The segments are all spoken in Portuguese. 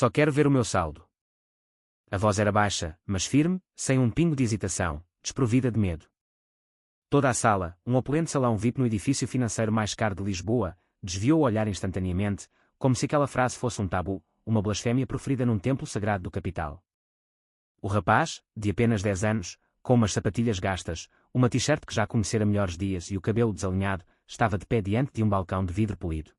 Só quero ver o meu saldo. A voz era baixa, mas firme, sem um pingo de hesitação, desprovida de medo. Toda a sala, um opulento salão VIP no edifício financeiro mais caro de Lisboa, desviou o olhar instantaneamente, como se aquela frase fosse um tabu, uma blasfémia proferida num templo sagrado do capital. O rapaz, de apenas 10 anos, com umas sapatilhas gastas, uma t-shirt que já conhecera melhores dias e o cabelo desalinhado, estava de pé diante de um balcão de vidro polido.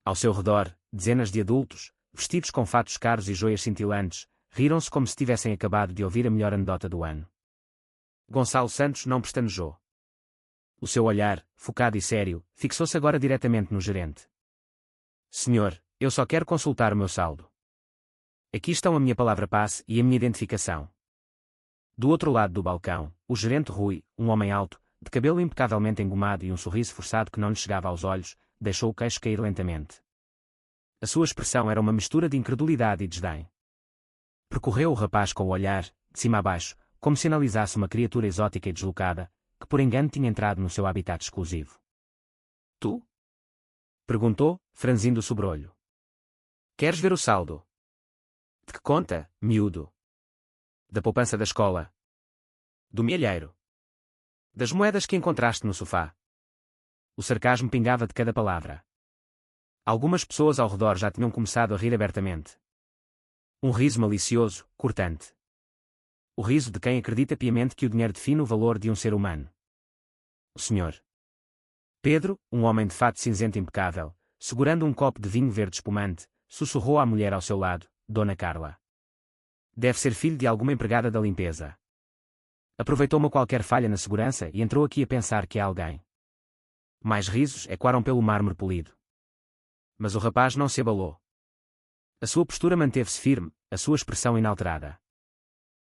Ao seu redor, dezenas de adultos, vestidos com fatos caros e joias cintilantes, riram-se como se tivessem acabado de ouvir a melhor anedota do ano. Gonçalo Santos não pestanejou. O seu olhar, focado e sério, fixou-se agora diretamente no gerente. Senhor, eu só quero consultar o meu saldo. Aqui estão a minha palavra-passe e a minha identificação. Do outro lado do balcão, o gerente Rui, um homem alto, de cabelo impecavelmente engomado e um sorriso forçado que não lhe chegava aos olhos, deixou o queixo cair lentamente. A sua expressão era uma mistura de incredulidade e desdém. Percorreu o rapaz com o olhar, de cima a baixo, como se analisasse uma criatura exótica e deslocada, que por engano tinha entrado no seu habitat exclusivo. Tu? Perguntou, franzindo o sobrolho. Queres ver o saldo? De que conta, miúdo? Da poupança da escola? Do milheiro? Das moedas que encontraste no sofá? O sarcasmo pingava de cada palavra. Algumas pessoas ao redor já tinham começado a rir abertamente. Um riso malicioso, cortante. O riso de quem acredita piamente que o dinheiro define o valor de um ser humano. O senhor Pedro, um homem de fato cinzento impecável, segurando um copo de vinho verde espumante, sussurrou à mulher ao seu lado, Dona Carla. Deve ser filho de alguma empregada da limpeza. Aproveitou uma qualquer falha na segurança e entrou aqui a pensar que é alguém. Mais risos ecoaram pelo mármore polido. Mas o rapaz não se abalou. A sua postura manteve-se firme, a sua expressão inalterada.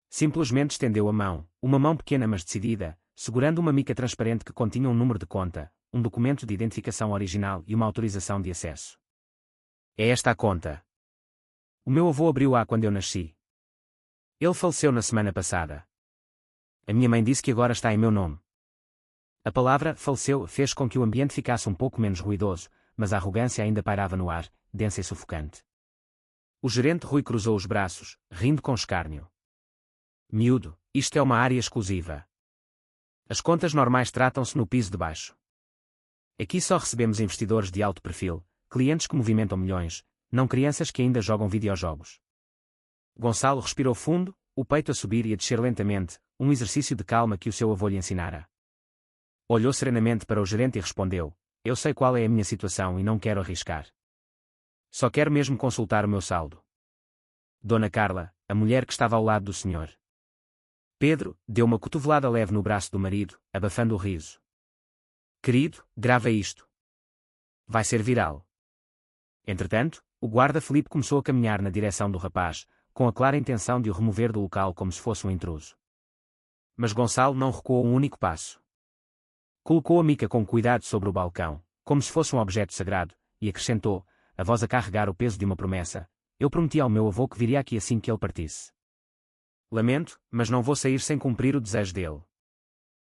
Simplesmente estendeu a mão, uma mão pequena mas decidida, segurando uma mica transparente que continha um número de conta, um documento de identificação original e uma autorização de acesso. É esta a conta. O meu avô abriu-a quando eu nasci. Ele faleceu na semana passada. A minha mãe disse que agora está em meu nome. A palavra faleceu fez com que o ambiente ficasse um pouco menos ruidoso, mas a arrogância ainda pairava no ar, densa e sufocante. O gerente Rui cruzou os braços, rindo com escárnio. Miúdo, isto é uma área exclusiva. As contas normais tratam-se no piso de baixo. Aqui só recebemos investidores de alto perfil, clientes que movimentam milhões, não crianças que ainda jogam videojogos. Gonçalo respirou fundo, o peito a subir e a descer lentamente, um exercício de calma que o seu avô lhe ensinara. Olhou serenamente para o gerente e respondeu: Eu sei qual é a minha situação e não quero arriscar. Só quero mesmo consultar o meu saldo. Dona Carla, a mulher que estava ao lado do senhor Pedro, deu uma cotovelada leve no braço do marido, abafando o riso. Querido, grava isto. Vai ser viral. Entretanto, o guarda Felipe começou a caminhar na direção do rapaz, com a clara intenção de o remover do local como se fosse um intruso. Mas Gonçalo não recuou um único passo. Colocou a mica com cuidado sobre o balcão, como se fosse um objeto sagrado, e acrescentou, a voz a carregar o peso de uma promessa: Eu prometi ao meu avô que viria aqui assim que ele partisse. Lamento, mas não vou sair sem cumprir o desejo dele.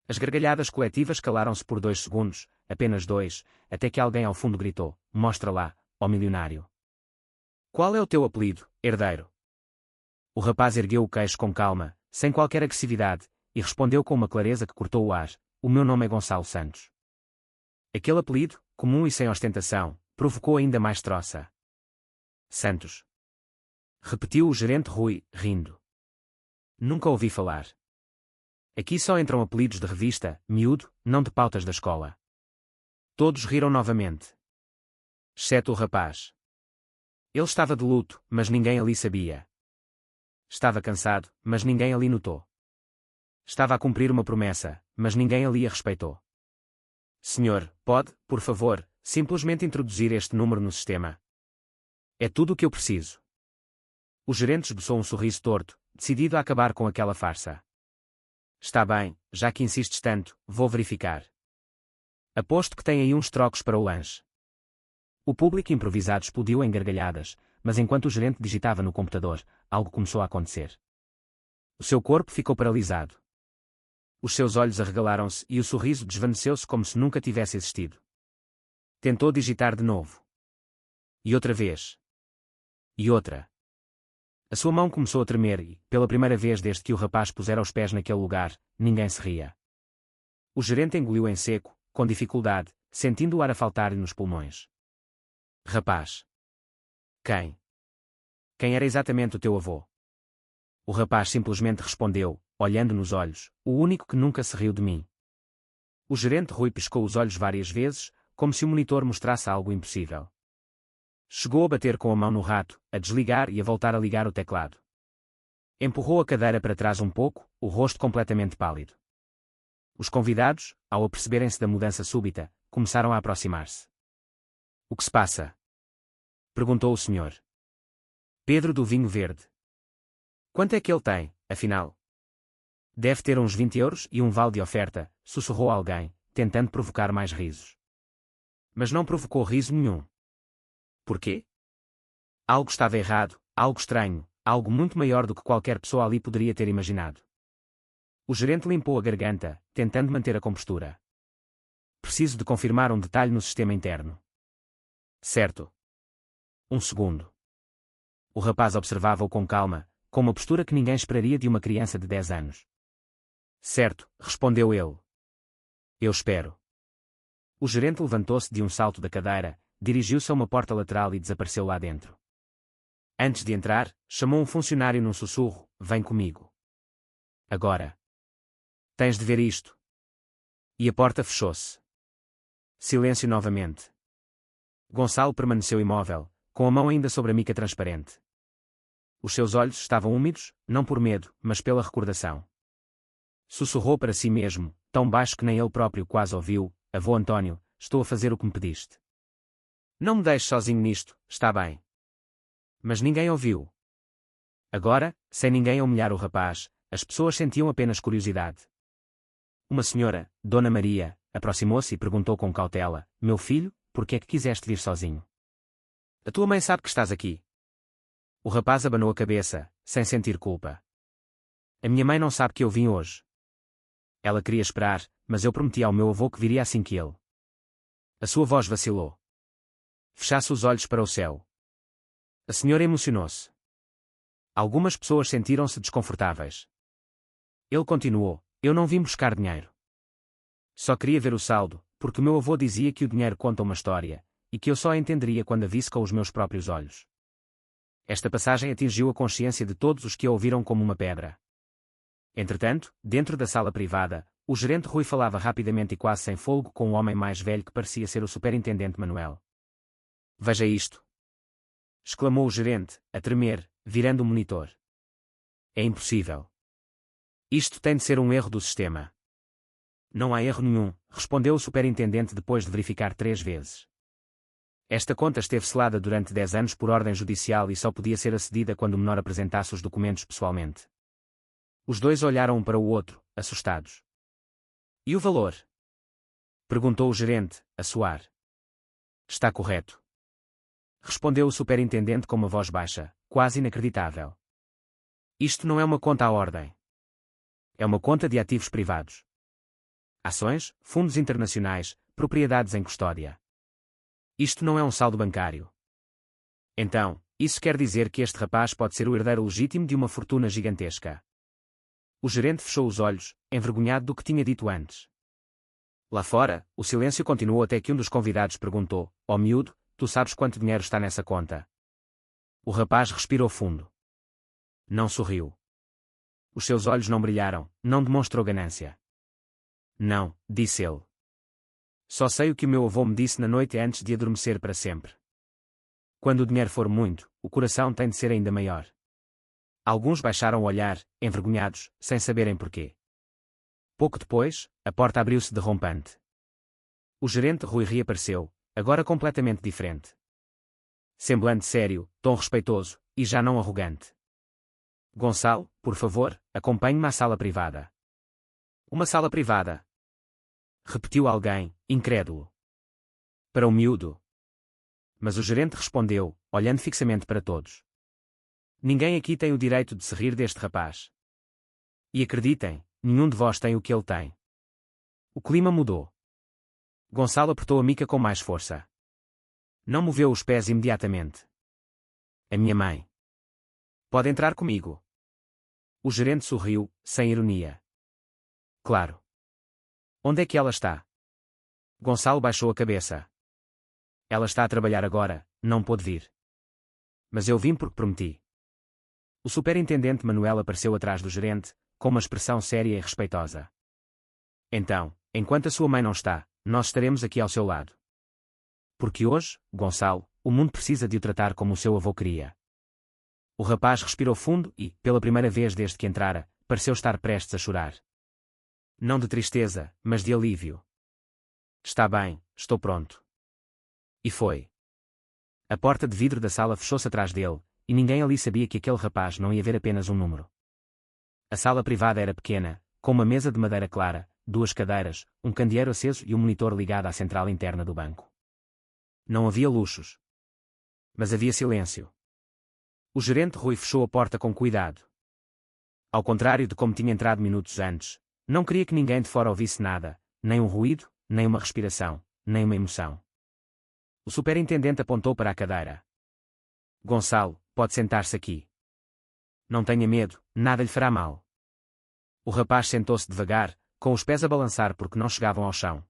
As gargalhadas coletivas calaram-se por 2 segundos, apenas 2, até que alguém ao fundo gritou: Mostra lá, ó milionário. Qual é o teu apelido, herdeiro? O rapaz ergueu o queixo com calma, sem qualquer agressividade, e respondeu com uma clareza que cortou o ar: O meu nome é Gonçalo Santos. Aquele apelido, comum e sem ostentação, provocou ainda mais troça. Santos. Repetiu o gerente Rui, rindo. Nunca ouvi falar. Aqui só entram apelidos de revista, miúdo, não de pautas da escola. Todos riram novamente. Exceto o rapaz. Ele estava de luto, mas ninguém ali sabia. Estava cansado, mas ninguém ali notou. Estava a cumprir uma promessa, mas ninguém ali a respeitou. Senhor, pode, por favor, simplesmente introduzir este número no sistema? É tudo o que eu preciso. O gerente esboçou um sorriso torto, decidido a acabar com aquela farsa. Está bem, já que insistes tanto, vou verificar. Aposto que tem aí uns trocos para o lanche. O público improvisado explodiu em gargalhadas, mas enquanto o gerente digitava no computador, algo começou a acontecer. O seu corpo ficou paralisado. Os seus olhos arregalaram-se e o sorriso desvaneceu-se como se nunca tivesse existido. Tentou digitar de novo. E outra vez. E outra. A sua mão começou a tremer e, pela primeira vez desde que o rapaz pusera os pés naquele lugar, ninguém se ria. O gerente engoliu em seco, com dificuldade, sentindo o ar a faltar-lhe nos pulmões. Rapaz. Quem? Quem era exatamente o teu avô? O rapaz simplesmente respondeu, olhando nos olhos, o único que nunca se riu de mim. O gerente Rui piscou os olhos várias vezes, como se o monitor mostrasse algo impossível. Chegou a bater com a mão no rato, a desligar e a voltar a ligar o teclado. Empurrou a cadeira para trás um pouco, o rosto completamente pálido. Os convidados, ao aperceberem-se da mudança súbita, começaram a aproximar-se. O que se passa? Perguntou o senhor. Pedro do Vinho Verde. Quanto é que ele tem, afinal? Deve ter uns 20 euros e um vale de oferta, sussurrou alguém, tentando provocar mais risos. Mas não provocou riso nenhum. Por quê? Algo estava errado, algo estranho, algo muito maior do que qualquer pessoa ali poderia ter imaginado. O gerente limpou a garganta, tentando manter a compostura. Preciso de confirmar um detalhe no sistema interno. Certo. Um segundo. O rapaz observava-o com calma, com uma postura que ninguém esperaria de uma criança de 10 anos. Certo, respondeu ele. Eu espero. O gerente levantou-se de um salto da cadeira, dirigiu-se a uma porta lateral e desapareceu lá dentro. Antes de entrar, chamou um funcionário num sussurro, vem comigo. Agora. Tens de ver isto. E a porta fechou-se. Silêncio novamente. Gonçalo permaneceu imóvel, com a mão ainda sobre a mica transparente. Os seus olhos estavam úmidos, não por medo, mas pela recordação. Sussurrou para si mesmo, tão baixo que nem ele próprio quase ouviu, avô António, estou a fazer o que me pediste. Não me deixes sozinho nisto, está bem. Mas ninguém ouviu. Agora, sem ninguém a humilhar o rapaz, as pessoas sentiam apenas curiosidade. Uma senhora, Dona Maria, aproximou-se e perguntou com cautela, meu filho, por que é que quiseste vir sozinho? A tua mãe sabe que estás aqui. O rapaz abanou a cabeça, sem sentir culpa. A minha mãe não sabe que eu vim hoje. Ela queria esperar, mas eu prometi ao meu avô que viria assim que ele. A sua voz vacilou. Fechasse os olhos para o céu. A senhora emocionou-se. Algumas pessoas sentiram-se desconfortáveis. Ele continuou, eu não vim buscar dinheiro. Só queria ver o saldo, porque meu avô dizia que o dinheiro conta uma história, e que eu só a entenderia quando a visse com os meus próprios olhos. Esta passagem atingiu a consciência de todos os que a ouviram como uma pedra. Entretanto, dentro da sala privada, o gerente Rui falava rapidamente e quase sem fôlego com um homem mais velho que parecia ser o superintendente Manuel. Veja isto! Exclamou o gerente, a tremer, virando o monitor. É impossível. Isto tem de ser um erro do sistema. Não há erro nenhum, respondeu o superintendente depois de verificar 3 vezes. Esta conta esteve selada durante 10 anos por ordem judicial e só podia ser acedida quando o menor apresentasse os documentos pessoalmente. Os dois olharam um para o outro, assustados. E o valor? Perguntou o gerente, a suar. Está correto. Respondeu o superintendente com uma voz baixa, quase inacreditável. Isto não é uma conta à ordem. É uma conta de ativos privados. Ações, fundos internacionais, propriedades em custódia. Isto não é um saldo bancário. Então, isso quer dizer que este rapaz pode ser o herdeiro legítimo de uma fortuna gigantesca. O gerente fechou os olhos, envergonhado do que tinha dito antes. Lá fora, o silêncio continuou até que um dos convidados perguntou, ó miúdo, tu sabes quanto dinheiro está nessa conta? O rapaz respirou fundo. Não sorriu. Os seus olhos não brilharam, não demonstrou ganância. Não, disse ele. Só sei o que o meu avô me disse na noite antes de adormecer para sempre. Quando o dinheiro for muito, o coração tem de ser ainda maior. Alguns baixaram o olhar, envergonhados, sem saberem porquê. Pouco depois, a porta abriu-se derrompante. O gerente Rui reapareceu, agora completamente diferente. Semblante sério, tom respeitoso, e já não arrogante. Gonçalo, por favor, acompanhe-me à sala privada. Uma sala privada? Repetiu alguém, incrédulo. Para o miúdo. Mas o gerente respondeu, olhando fixamente para todos. Ninguém aqui tem o direito de se rir deste rapaz. E acreditem, nenhum de vós tem o que ele tem. O clima mudou. Gonçalo apertou a mica com mais força. Não moveu os pés imediatamente. a minha mãe. Pode entrar comigo. O gerente sorriu, sem ironia. Claro. Onde é que ela está? Gonçalo baixou a cabeça. Ela está a trabalhar agora, não pôde vir. Mas eu vim porque prometi. O superintendente Manuel apareceu atrás do gerente, com uma expressão séria e respeitosa. Então, enquanto a sua mãe não está, nós estaremos aqui ao seu lado. Porque hoje, Gonçalo, o mundo precisa de o tratar como o seu avô queria. O rapaz respirou fundo e, pela primeira vez desde que entrara, pareceu estar prestes a chorar. Não de tristeza, mas de alívio. Está bem, estou pronto. E foi. A porta de vidro da sala fechou-se atrás dele, e ninguém ali sabia que aquele rapaz não ia ver apenas um número. A sala privada era pequena, com uma mesa de madeira clara, 2 cadeiras, um candeeiro aceso e um monitor ligado à central interna do banco. Não havia luxos. Mas havia silêncio. O gerente Rui fechou a porta com cuidado. Ao contrário de como tinha entrado minutos antes, não queria que ninguém de fora ouvisse nada, nem um ruído, nem uma respiração, nem uma emoção. O superintendente apontou para a cadeira. Gonçalo, pode sentar-se aqui. Não tenha medo, nada lhe fará mal. O rapaz sentou-se devagar, com os pés a balançar porque não chegavam ao chão.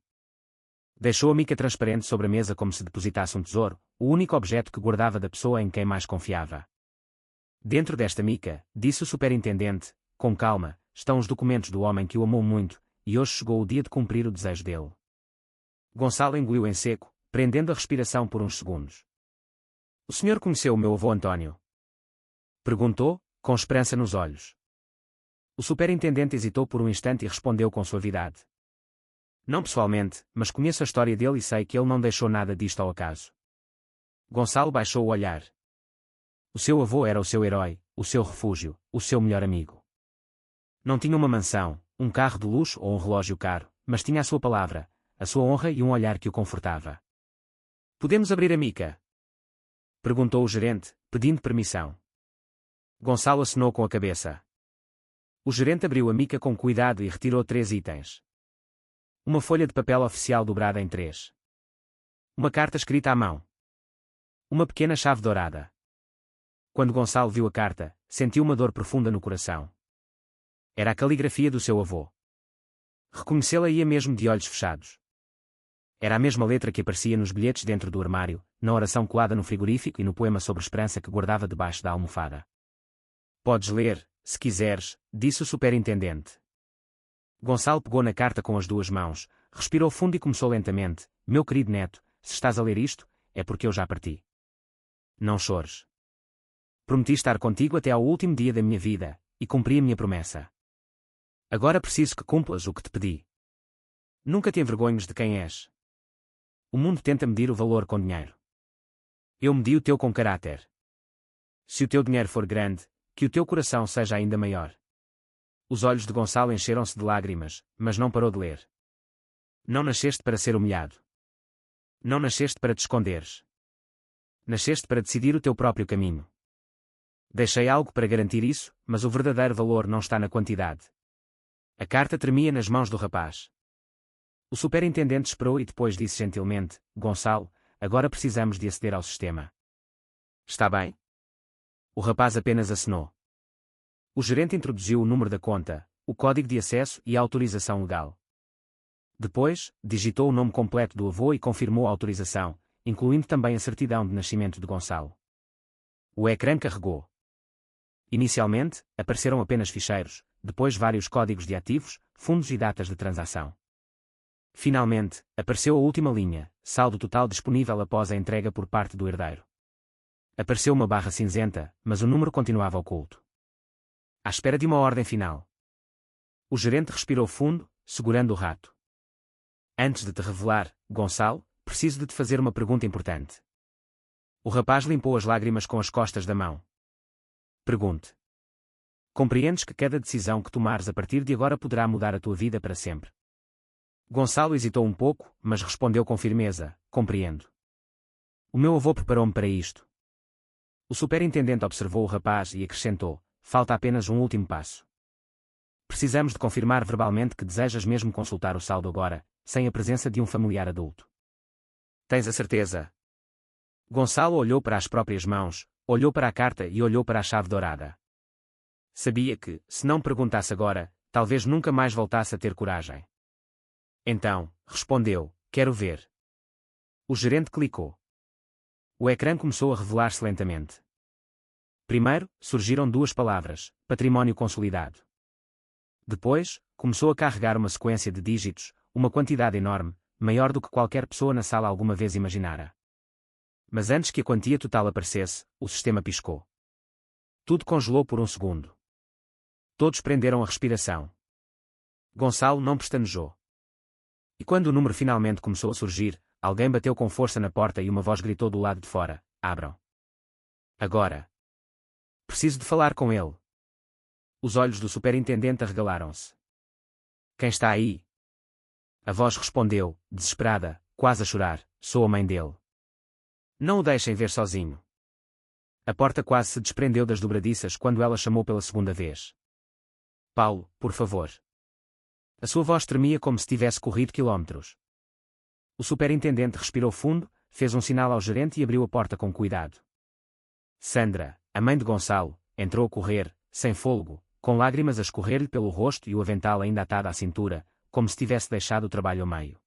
Deixou a mica transparente sobre a mesa como se depositasse um tesouro, o único objeto que guardava da pessoa em quem mais confiava. Dentro desta mica, disse o superintendente, com calma, estão os documentos do homem que o amou muito, e hoje chegou o dia de cumprir o desejo dele. Gonçalo engoliu em seco, prendendo a respiração por uns segundos. O senhor conheceu o meu avô António? Perguntou, com esperança nos olhos. O superintendente hesitou por um instante e respondeu com suavidade. Não pessoalmente, mas conheço a história dele e sei que ele não deixou nada disto ao acaso. Gonçalo baixou o olhar. O seu avô era o seu herói, o seu refúgio, o seu melhor amigo. Não tinha uma mansão, um carro de luxo ou um relógio caro, mas tinha a sua palavra, a sua honra e um olhar que o confortava. Podemos abrir a mica? Perguntou o gerente, pedindo permissão. Gonçalo acenou com a cabeça. O gerente abriu a mica com cuidado e retirou 3 itens. Uma folha de papel oficial dobrada em 3. Uma carta escrita à mão. Uma pequena chave dourada. Quando Gonçalo viu a carta, sentiu uma dor profunda no coração. Era a caligrafia do seu avô. Reconhecê-la ia mesmo de olhos fechados. Era a mesma letra que aparecia nos bilhetes dentro do armário, na oração colada no frigorífico e no poema sobre esperança que guardava debaixo da almofada. Podes ler, se quiseres, disse o superintendente. Gonçalo pegou na carta com as 2 mãos, respirou fundo e começou lentamente. Meu querido neto, se estás a ler isto, é porque eu já parti. Não chores. Prometi estar contigo até ao último dia da minha vida, e cumpri a minha promessa. Agora preciso que cumpras o que te pedi. Nunca te envergonhes de quem és. O mundo tenta medir o valor com dinheiro. Eu medi o teu com caráter. Se o teu dinheiro for grande, que o teu coração seja ainda maior. Os olhos de Gonçalo encheram-se de lágrimas, mas não parou de ler. Não nasceste para ser humilhado. Não nasceste para te esconderes. Nasceste para decidir o teu próprio caminho. Deixei algo para garantir isso, mas o verdadeiro valor não está na quantidade. A carta tremia nas mãos do rapaz. O superintendente esperou e depois disse gentilmente, Gonçalo, agora precisamos de aceder ao sistema. Está bem? O rapaz apenas acenou. O gerente introduziu o número da conta, o código de acesso e a autorização legal. Depois, digitou o nome completo do avô e confirmou a autorização, incluindo também a certidão de nascimento de Gonçalo. O ecrã carregou. Inicialmente, apareceram apenas ficheiros, depois vários códigos de ativos, fundos e datas de transação. Finalmente, apareceu a última linha, saldo total disponível após a entrega por parte do herdeiro. Apareceu uma barra cinzenta, mas o número continuava oculto. À espera de uma ordem final. O gerente respirou fundo, segurando o rato. Antes de te revelar, Gonçalo, preciso de te fazer uma pergunta importante. O rapaz limpou as lágrimas com as costas da mão. Pergunte. Compreendes que cada decisão que tomares a partir de agora poderá mudar a tua vida para sempre? Gonçalo hesitou um pouco, mas respondeu com firmeza, compreendo. O meu avô preparou-me para isto. O superintendente observou o rapaz e acrescentou, falta apenas um último passo. Precisamos de confirmar verbalmente que desejas mesmo consultar o saldo agora, sem a presença de um familiar adulto. Tens a certeza? Gonçalo olhou para as próprias mãos, olhou para a carta e olhou para a chave dourada. Sabia que, se não perguntasse agora, talvez nunca mais voltasse a ter coragem. Então, respondeu, quero ver. O gerente clicou. O ecrã começou a revelar-se lentamente. Primeiro, surgiram duas palavras, património consolidado. Depois, começou a carregar uma sequência de dígitos, uma quantidade enorme, maior do que qualquer pessoa na sala alguma vez imaginara. Mas antes que a quantia total aparecesse, o sistema piscou. Tudo congelou por um segundo. Todos prenderam a respiração. Gonçalo não pestanejou. E quando o número finalmente começou a surgir, alguém bateu com força na porta e uma voz gritou do lado de fora: abram. Agora. Preciso de falar com ele. Os olhos do superintendente arregalaram-se. Quem está aí? A voz respondeu, desesperada, quase a chorar: sou a mãe dele. Não o deixem ver sozinho. A porta quase se desprendeu das dobradiças quando ela chamou pela segunda vez. Paulo, por favor. A sua voz tremia como se tivesse corrido quilómetros. O superintendente respirou fundo, fez um sinal ao gerente e abriu a porta com cuidado. Sandra, a mãe de Gonçalo, entrou a correr, sem fôlego, com lágrimas a escorrer-lhe pelo rosto e o avental ainda atado à cintura, como se tivesse deixado o trabalho a meio.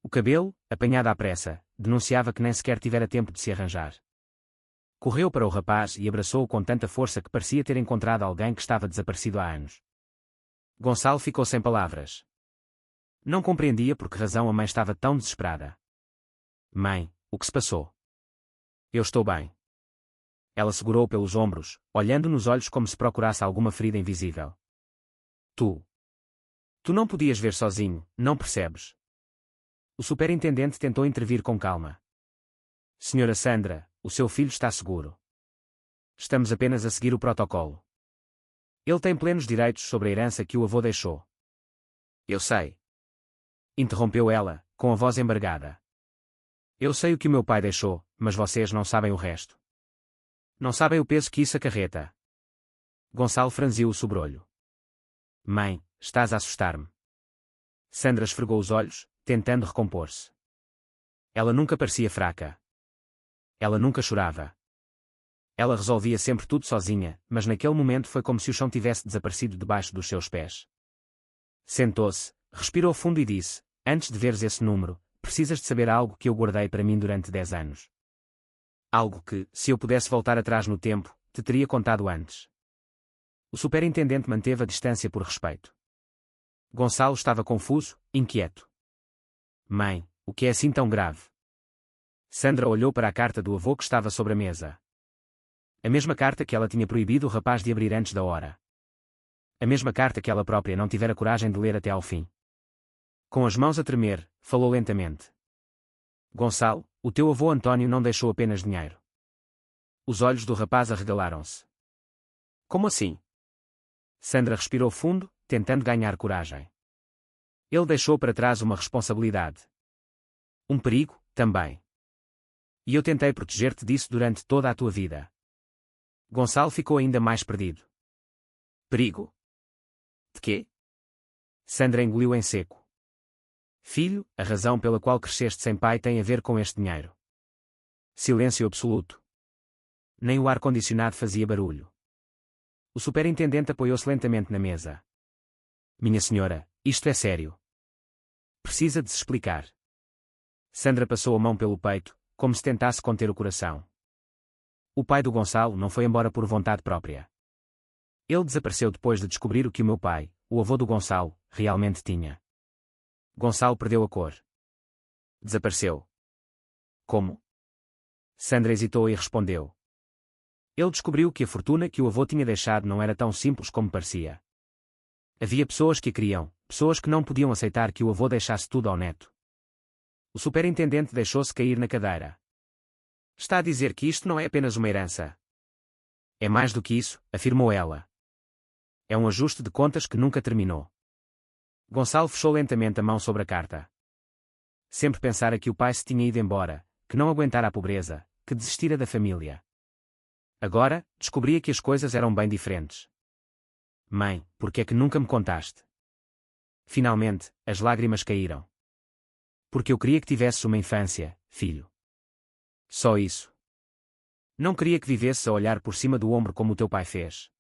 O cabelo, apanhado à pressa, denunciava que nem sequer tivera tempo de se arranjar. Correu para o rapaz e abraçou-o com tanta força que parecia ter encontrado alguém que estava desaparecido há anos. Gonçalo ficou sem palavras. Não compreendia por que razão a mãe estava tão desesperada. Mãe, o que se passou? Eu estou bem. Ela segurou-o pelos ombros, olhando nos olhos como se procurasse alguma ferida invisível. Tu não podias ver sozinho, não percebes? O superintendente tentou intervir com calma. Senhora Sandra, o seu filho está seguro. Estamos apenas a seguir o protocolo. Ele tem plenos direitos sobre a herança que o avô deixou. Eu sei. Interrompeu ela, com a voz embargada. Eu sei o que o meu pai deixou, mas vocês não sabem o resto. Não sabem o peso que isso acarreta. Gonçalo franziu o sobrolho. Mãe, estás a assustar-me. Sandra esfregou os olhos, tentando recompor-se. Ela nunca parecia fraca. Ela nunca chorava. Ela resolvia sempre tudo sozinha, mas naquele momento foi como se o chão tivesse desaparecido debaixo dos seus pés. Sentou-se, respirou fundo e disse: antes de veres esse número, precisas de saber algo que eu guardei para mim durante 10 anos. Algo que, se eu pudesse voltar atrás no tempo, te teria contado antes. O superintendente manteve a distância por respeito. Gonçalo estava confuso, inquieto. Mãe, o que é assim tão grave? Sandra olhou para a carta do avô que estava sobre a mesa. A mesma carta que ela tinha proibido o rapaz de abrir antes da hora. A mesma carta que ela própria não tivera coragem de ler até ao fim. Com as mãos a tremer, falou lentamente. Gonçalo, o teu avô António não deixou apenas dinheiro. Os olhos do rapaz arregalaram-se. Como assim? Sandra respirou fundo, tentando ganhar coragem. Ele deixou para trás uma responsabilidade. Um perigo, também. E eu tentei proteger-te disso durante toda a tua vida. Gonçalo ficou ainda mais perdido. Perigo? De quê? Sandra engoliu em seco. Filho, a razão pela qual cresceste sem pai tem a ver com este dinheiro. Silêncio absoluto. Nem o ar-condicionado fazia barulho. O superintendente apoiou-se lentamente na mesa. Minha senhora, isto é sério. Precisa de se explicar. Sandra passou a mão pelo peito, como se tentasse conter o coração. O pai do Gonçalo não foi embora por vontade própria. Ele desapareceu depois de descobrir o que o meu pai, o avô do Gonçalo, realmente tinha. Gonçalo perdeu a cor. Desapareceu. Como? Sandra hesitou e respondeu. Ele descobriu que a fortuna que o avô tinha deixado não era tão simples como parecia. Havia pessoas que a queriam, pessoas que não podiam aceitar que o avô deixasse tudo ao neto. O superintendente deixou-se cair na cadeira. Está a dizer que isto não é apenas uma herança. É mais do que isso, afirmou ela. É um ajuste de contas que nunca terminou. Gonçalo fechou lentamente a mão sobre a carta. Sempre pensara que o pai se tinha ido embora, que não aguentara a pobreza, que desistira da família. Agora, descobria que as coisas eram bem diferentes. Mãe, por que é que nunca me contaste? Finalmente, as lágrimas caíram. Porque eu queria que tivesses uma infância, filho. Só isso. Não queria que vivesse a olhar por cima do ombro como o teu pai fez.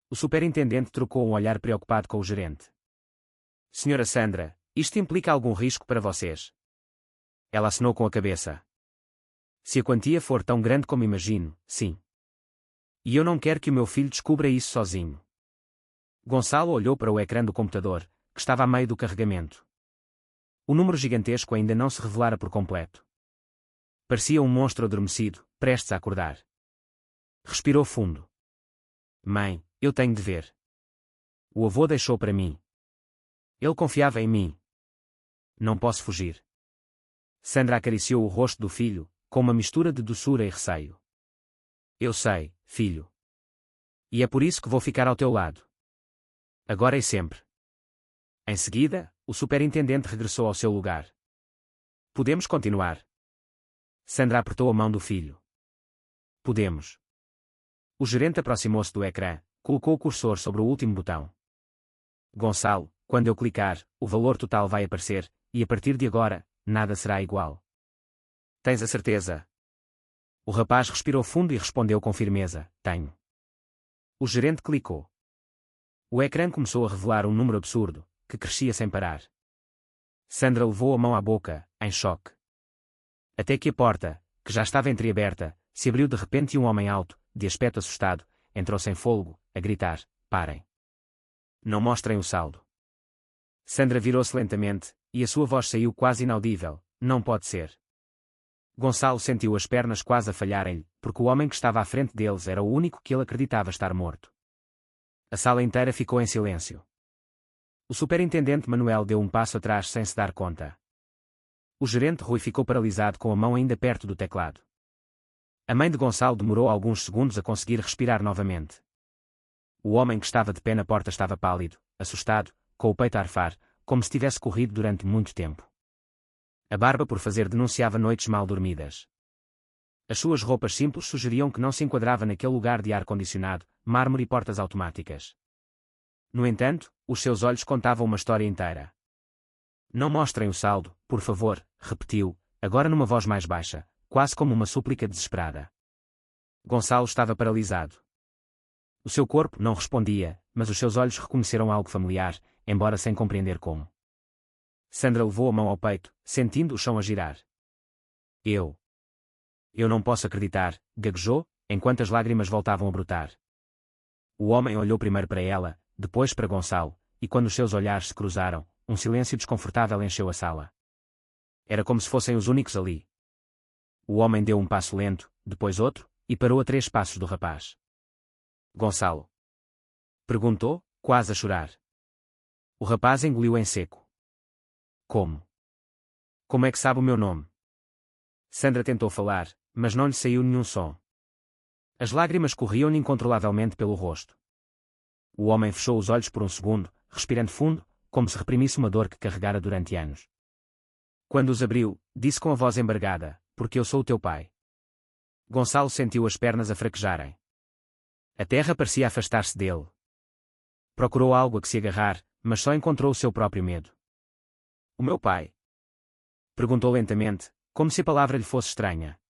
O superintendente trocou um olhar preocupado com o gerente. Senhora Sandra, isto implica algum risco para vocês? Ela acenou com a cabeça. Se a quantia for tão grande como imagino, sim. E eu não quero que o meu filho descubra isso sozinho. Gonçalo olhou para o ecrã do computador, que estava a meio do carregamento. O número gigantesco ainda não se revelara por completo. Parecia um monstro adormecido, prestes a acordar. Respirou fundo. Mãe, eu tenho de ver. O avô deixou para mim. Ele confiava em mim. Não posso fugir. Sandra acariciou o rosto do filho, com uma mistura de doçura e receio. Eu sei, filho. E é por isso que vou ficar ao teu lado. Agora e sempre. Em seguida, o superintendente regressou ao seu lugar. Podemos continuar. Sandra apertou a mão do filho. Podemos. O gerente aproximou-se do ecrã, colocou o cursor sobre o último botão. Gonçalo, quando eu clicar, o valor total vai aparecer, e a partir de agora, nada será igual. Tens a certeza? O rapaz respirou fundo e respondeu com firmeza, tenho. O gerente clicou. O ecrã começou a revelar um número absurdo, que crescia sem parar. Sandra levou a mão à boca, em choque. Até que a porta, que já estava entreaberta, se abriu de repente e um homem alto, de aspecto assustado, entrou sem fôlego, a gritar, parem. Não mostrem o saldo. Sandra virou-se lentamente, e a sua voz saiu quase inaudível, não pode ser. Gonçalo sentiu as pernas quase a falharem-lhe, porque o homem que estava à frente deles era o único que ele acreditava estar morto. A sala inteira ficou em silêncio. O superintendente Manuel deu um passo atrás sem se dar conta. O gerente Rui ficou paralisado com a mão ainda perto do teclado. A mãe de Gonçalo demorou alguns segundos a conseguir respirar novamente. O homem que estava de pé na porta estava pálido, assustado, com o peito a arfar, como se tivesse corrido durante muito tempo. A barba por fazer denunciava noites mal dormidas. As suas roupas simples sugeriam que não se enquadrava naquele lugar de ar-condicionado, mármore e portas automáticas. No entanto, os seus olhos contavam uma história inteira. Não mostrem o saldo, por favor, repetiu, agora numa voz mais baixa, quase como uma súplica desesperada. Gonçalo estava paralisado. O seu corpo não respondia, mas os seus olhos reconheceram algo familiar, embora sem compreender como. Sandra levou a mão ao peito, sentindo o chão a girar. Eu não posso acreditar, gaguejou, enquanto as lágrimas voltavam a brotar. O homem olhou primeiro para ela, depois para Gonçalo, e quando os seus olhares se cruzaram, um silêncio desconfortável encheu a sala. Era como se fossem os únicos ali. O homem deu um passo lento, depois outro, e parou a 3 passos do rapaz. Gonçalo? Perguntou, quase a chorar. O rapaz engoliu em seco. Como? Como é que sabe o meu nome? Sandra tentou falar, mas não lhe saiu nenhum som. As lágrimas corriam-lhe incontrolavelmente pelo rosto. O homem fechou os olhos por um segundo, respirando fundo, como se reprimisse uma dor que carregara durante anos. Quando os abriu, disse com a voz embargada, porque eu sou o teu pai. Gonçalo sentiu as pernas a fraquejarem. A terra parecia afastar-se dele. Procurou algo a que se agarrar, mas só encontrou o seu próprio medo. O meu pai? Perguntou lentamente, como se a palavra lhe fosse estranha.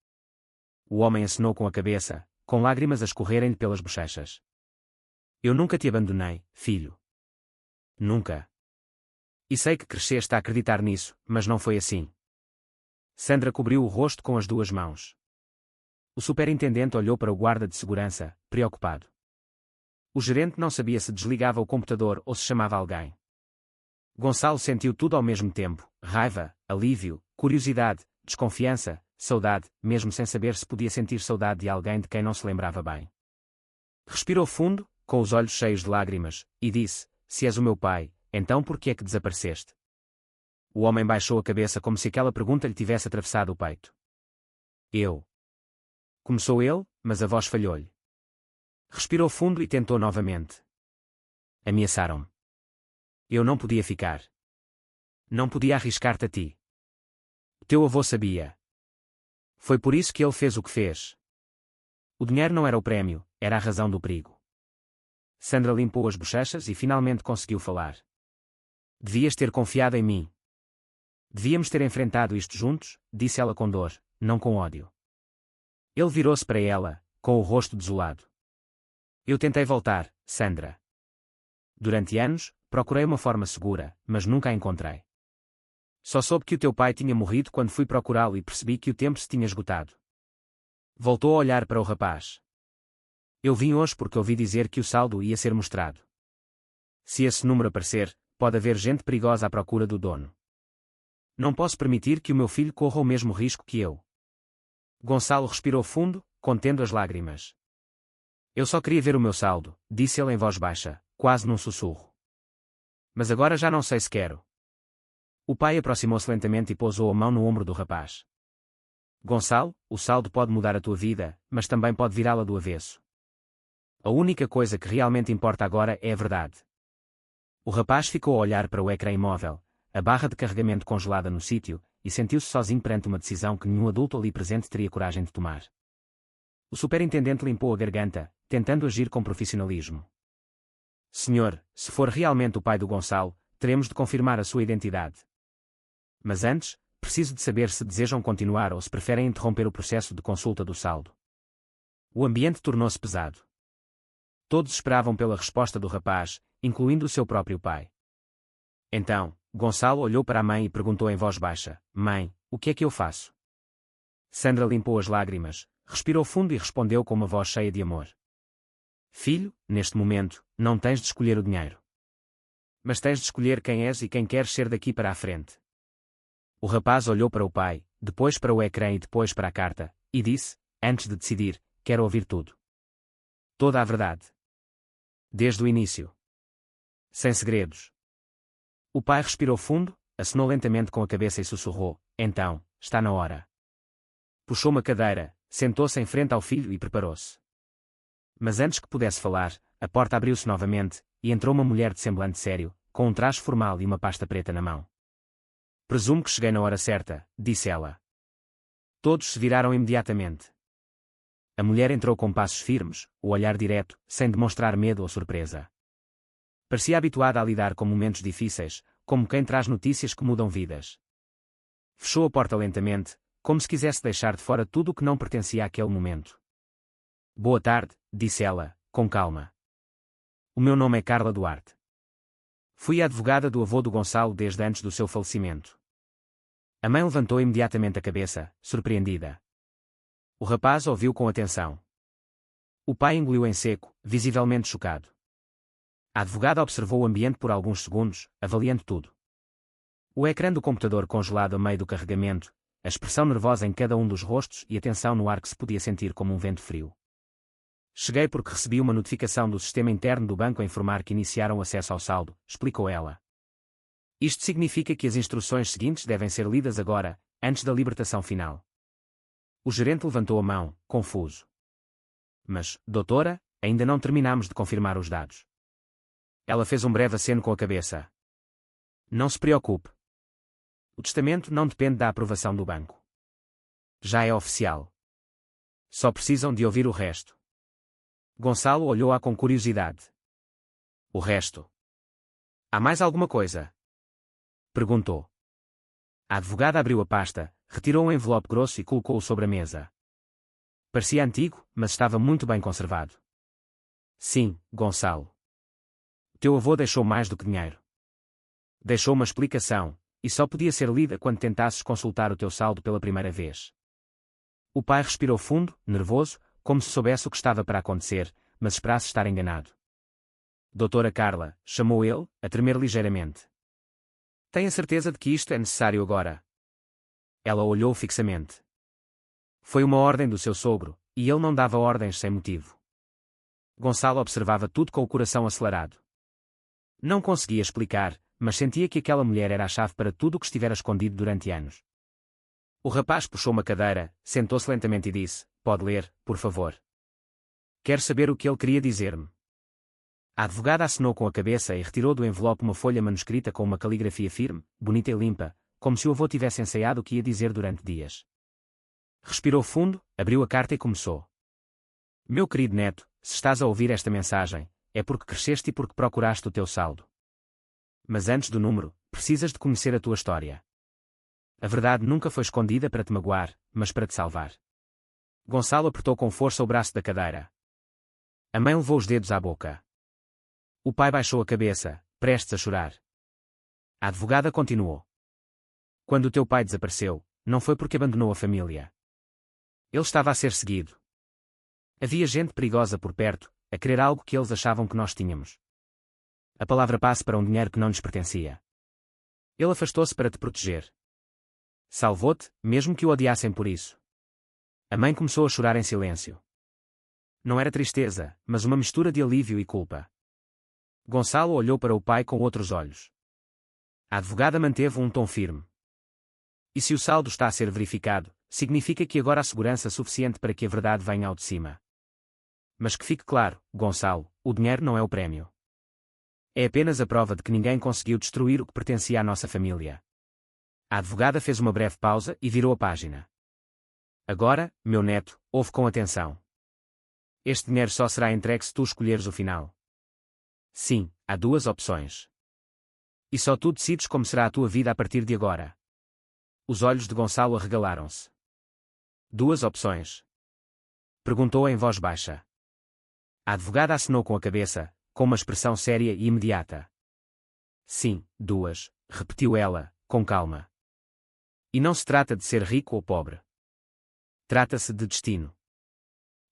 O homem acenou com a cabeça, com lágrimas a escorrerem-lhe pelas bochechas. Eu nunca te abandonei, filho. Nunca. E sei que cresceste a acreditar nisso, mas não foi assim. Sandra cobriu o rosto com as 2 mãos. O superintendente olhou para o guarda de segurança, preocupado. O gerente não sabia se desligava o computador ou se chamava alguém. Gonçalo sentiu tudo ao mesmo tempo, raiva, alívio, curiosidade, desconfiança, saudade, mesmo sem saber se podia sentir saudade de alguém de quem não se lembrava bem. Respirou fundo, com os olhos cheios de lágrimas, e disse, se és o meu pai, então por que é que desapareceste? O homem baixou a cabeça como se aquela pergunta lhe tivesse atravessado o peito. Eu. Começou ele, mas a voz falhou-lhe. Respirou fundo e tentou novamente. Ameaçaram-me. Eu não podia ficar. Não podia arriscar-te a ti. O teu avô sabia. Foi por isso que ele fez o que fez. O dinheiro não era o prémio, era a razão do perigo. Sandra limpou as bochechas e finalmente conseguiu falar. Devias ter confiado em mim. Devíamos ter enfrentado isto juntos, disse ela com dor, não com ódio. Ele virou-se para ela, com o rosto desolado. Eu tentei voltar, Sandra. Durante anos, procurei uma forma segura, mas nunca a encontrei. Só soube que o teu pai tinha morrido quando fui procurá-lo e percebi que o tempo se tinha esgotado. Voltou a olhar para o rapaz. Eu vim hoje porque ouvi dizer que o saldo ia ser mostrado. Se esse número aparecer, pode haver gente perigosa à procura do dono. Não posso permitir que o meu filho corra o mesmo risco que eu. Gonçalo respirou fundo, contendo as lágrimas. Eu só queria ver o meu saldo, disse ele em voz baixa, quase num sussurro. Mas agora já não sei se quero. O pai aproximou-se lentamente e pousou a mão no ombro do rapaz. Gonçalo, o saldo pode mudar a tua vida, mas também pode virá-la do avesso. A única coisa que realmente importa agora é a verdade. O rapaz ficou a olhar para o ecrã imóvel, a barra de carregamento congelada no sítio, e sentiu-se sozinho perante uma decisão que nenhum adulto ali presente teria coragem de tomar. O superintendente limpou a garganta, tentando agir com profissionalismo. Senhor, se for realmente o pai do Gonçalo, teremos de confirmar a sua identidade. Mas antes, preciso de saber se desejam continuar ou se preferem interromper o processo de consulta do saldo. O ambiente tornou-se pesado. Todos esperavam pela resposta do rapaz, incluindo o seu próprio pai. Então, Gonçalo olhou para a mãe e perguntou em voz baixa: Mãe, o que é que eu faço? Sandra limpou as lágrimas, respirou fundo e respondeu com uma voz cheia de amor. Filho, neste momento, não tens de escolher o dinheiro. Mas tens de escolher quem és e quem queres ser daqui para a frente. O rapaz olhou para o pai, depois para o ecrã e depois para a carta, e disse, antes de decidir, quero ouvir tudo. Toda a verdade. Desde o início. Sem segredos. O pai respirou fundo, acenou lentamente com a cabeça e sussurrou, então, está na hora. Puxou uma cadeira, sentou-se em frente ao filho e preparou-se. Mas antes que pudesse falar, a porta abriu-se novamente, e entrou uma mulher de semblante sério, com um traje formal e uma pasta preta na mão. Presumo que cheguei na hora certa, disse ela. Todos se viraram imediatamente. A mulher entrou com passos firmes, o olhar direto, sem demonstrar medo ou surpresa. Parecia habituada a lidar com momentos difíceis, como quem traz notícias que mudam vidas. Fechou a porta lentamente, como se quisesse deixar de fora tudo o que não pertencia àquele momento. Boa tarde, disse ela, com calma. O meu nome é Carla Duarte. Fui a advogada do avô do Gonçalo desde antes do seu falecimento. A mãe levantou imediatamente a cabeça, surpreendida. O rapaz ouviu com atenção. O pai engoliu em seco, visivelmente chocado. A advogada observou o ambiente por alguns segundos, avaliando tudo. O ecrã do computador congelado a meio do carregamento, a expressão nervosa em cada um dos rostos e a tensão no ar que se podia sentir como um vento frio. Cheguei porque recebi uma notificação do sistema interno do banco a informar que iniciaram o acesso ao saldo, explicou ela. Isto significa que as instruções seguintes devem ser lidas agora, antes da libertação final. O gerente levantou a mão, confuso. Mas, doutora, ainda não terminamos de confirmar os dados. Ela fez um breve aceno com a cabeça. Não se preocupe. O testamento não depende da aprovação do banco. Já é oficial. Só precisam de ouvir o resto. Gonçalo olhou-a com curiosidade. O resto. Há mais alguma coisa? Perguntou. A advogada abriu a pasta, retirou um envelope grosso e colocou-o sobre a mesa. Parecia antigo, mas estava muito bem conservado. Sim, Gonçalo. Teu avô deixou mais do que dinheiro. Deixou uma explicação, e só podia ser lida quando tentasses consultar o teu saldo pela primeira vez. O pai respirou fundo, nervoso, como se soubesse o que estava para acontecer, mas esperasse estar enganado. Doutora Carla, chamou ele, a tremer ligeiramente. Tem a certeza de que isto é necessário agora? Ela olhou fixamente. Foi uma ordem do seu sogro, e ele não dava ordens sem motivo. Gonçalo observava tudo com o coração acelerado. Não conseguia explicar, mas sentia que aquela mulher era a chave para tudo o que estivera escondido durante anos. O rapaz puxou uma cadeira, sentou-se lentamente e disse, pode ler, por favor. Quero saber o que ele queria dizer-me. A advogada acenou com a cabeça e retirou do envelope uma folha manuscrita com uma caligrafia firme, bonita e limpa, como se o avô tivesse ensaiado o que ia dizer durante dias. Respirou fundo, abriu a carta e começou. Meu querido neto, se estás a ouvir esta mensagem, é porque cresceste e porque procuraste o teu saldo. Mas antes do número, precisas de conhecer a tua história. A verdade nunca foi escondida para te magoar, mas para te salvar. Gonçalo apertou com força o braço da cadeira. A mãe levou os dedos à boca. O pai baixou a cabeça, prestes a chorar. A advogada continuou. Quando o teu pai desapareceu, não foi porque abandonou a família. Ele estava a ser seguido. Havia gente perigosa por perto, a querer algo que eles achavam que nós tínhamos. A palavra passe para um dinheiro que não lhes pertencia. Ele afastou-se para te proteger. Salvou-te, mesmo que o odiassem por isso. A mãe começou a chorar em silêncio. Não era tristeza, mas uma mistura de alívio e culpa. Gonçalo olhou para o pai com outros olhos. A advogada manteve um tom firme. E se o saldo está a ser verificado, significa que agora há segurança suficiente para que a verdade venha ao de cima. Mas que fique claro, Gonçalo, o dinheiro não é o prémio. É apenas a prova de que ninguém conseguiu destruir o que pertencia à nossa família. A advogada fez uma breve pausa e virou a página. Agora, meu neto, ouve com atenção. Este dinheiro só será entregue se tu escolheres o final. Sim, há duas opções. E só tu decides como será a tua vida a partir de agora. Os olhos de Gonçalo arregalaram-se. Duas opções? Perguntou em voz baixa. A advogada acenou com a cabeça, com uma expressão séria e imediata. Sim, duas, repetiu ela, com calma. E não se trata de ser rico ou pobre. Trata-se de destino.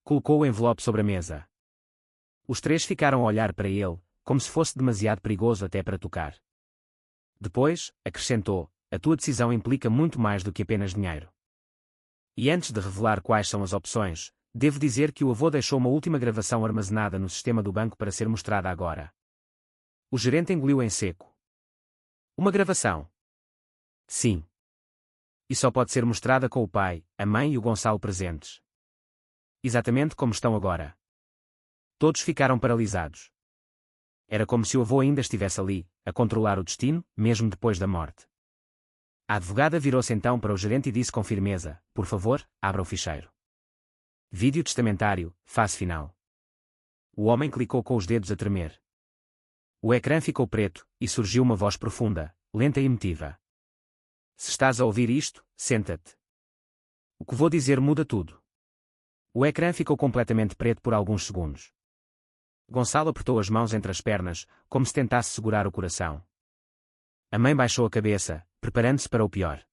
Colocou o envelope sobre a mesa. Os três ficaram a olhar para ele, como se fosse demasiado perigoso até para tocar. Depois, acrescentou, a tua decisão implica muito mais do que apenas dinheiro. E antes de revelar quais são as opções, devo dizer que o avô deixou uma última gravação armazenada no sistema do banco para ser mostrada agora. O gerente engoliu em seco. Uma gravação? Sim. E só pode ser mostrada com o pai, a mãe e o Gonçalo presentes. Exatamente como estão agora. Todos ficaram paralisados. Era como se o avô ainda estivesse ali, a controlar o destino, mesmo depois da morte. A advogada virou-se então para o gerente e disse com firmeza, por favor, abra o ficheiro. Vídeo testamentário, fase final. O homem clicou com os dedos a tremer. O ecrã ficou preto, e surgiu uma voz profunda, lenta e emotiva. Se estás a ouvir isto, senta-te. O que vou dizer muda tudo. O ecrã ficou completamente preto por alguns segundos. Gonçalo apertou as mãos entre as pernas, como se tentasse segurar o coração. A mãe baixou a cabeça, preparando-se para o pior.